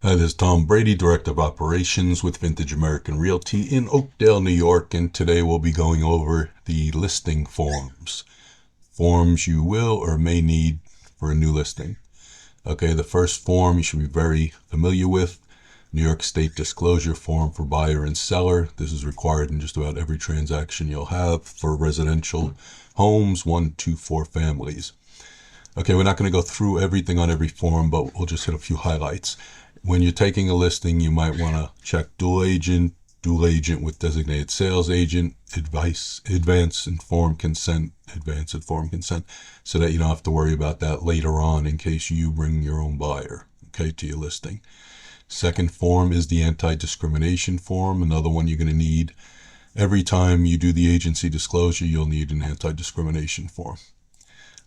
Hi, this is Tom Brady, Director of Operations with Vintage American Realty in Oakdale, New York, and today we'll be going over the listing forms. Forms you will or may need for a new listing. Okay, the first form you should be very familiar with, New York State Disclosure Form for buyer and seller. This is required in just about every transaction you'll have for residential homes, 1, 2, 4 families. Okay, we're not going to go through everything on every form, but we'll just hit a few highlights. When you're taking a listing, you might want to check dual agent with designated sales agent, advance informed consent, so that you don't have to worry about that later on in case you bring your own buyer, okay, to your listing. Second form is the anti-discrimination form, another one you're going to need. Every time you do the agency disclosure, you'll need an anti-discrimination form.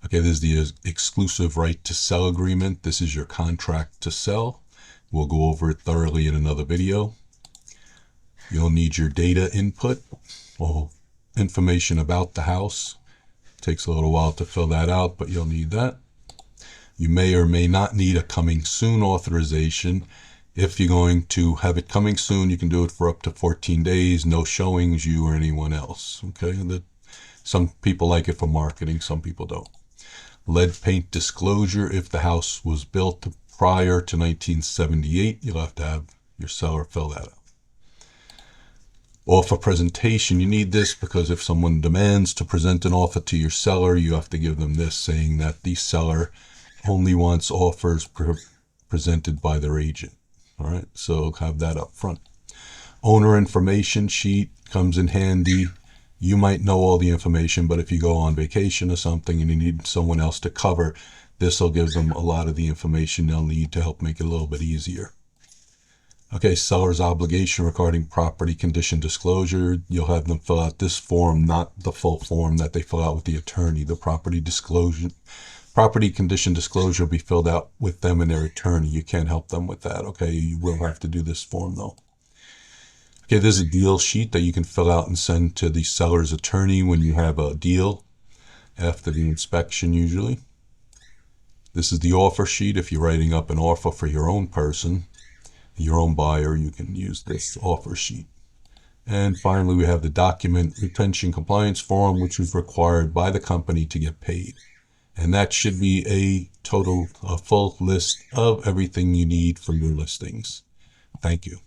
Okay, this is the exclusive right to sell agreement. This is your contract to sell. We'll go over it thoroughly in another video. You'll need your data input or information about the house. Takes a little while to fill that out, but you'll need that. You may or may not need a coming soon authorization. If you're going to have it coming soon, you can do it for up to 14 days, no showings, you or anyone else. Okay, some people like it for marketing, some people don't. Lead paint disclosure. If the house was built prior to 1978, you'll have to have your seller fill that out. Offer presentation. You need this because if someone demands to present an offer to your seller, you have to give them this saying that the seller only wants offers presented by their agent. All right, so have that up front. Owner information sheet comes in handy. You might know all the information, but if you go on vacation or something and you need someone else to cover, this will give them a lot of the information they'll need to help make it a little bit easier. Okay, seller's obligation regarding property condition disclosure. You'll have them fill out this form, not the full form that they fill out with the attorney. The property condition disclosure will be filled out with them and their attorney. You can't help them with that, okay? You will have to do this form though. Okay, there's a deal sheet that you can fill out and send to the seller's attorney when you have a deal after the inspection usually. This is the offer sheet. If you're writing up an offer for your own person, your own buyer, you can use this offer sheet. And finally, we have the document retention compliance form, which is required by the company to get paid. And that should be a full list of everything you need for your listings. Thank you.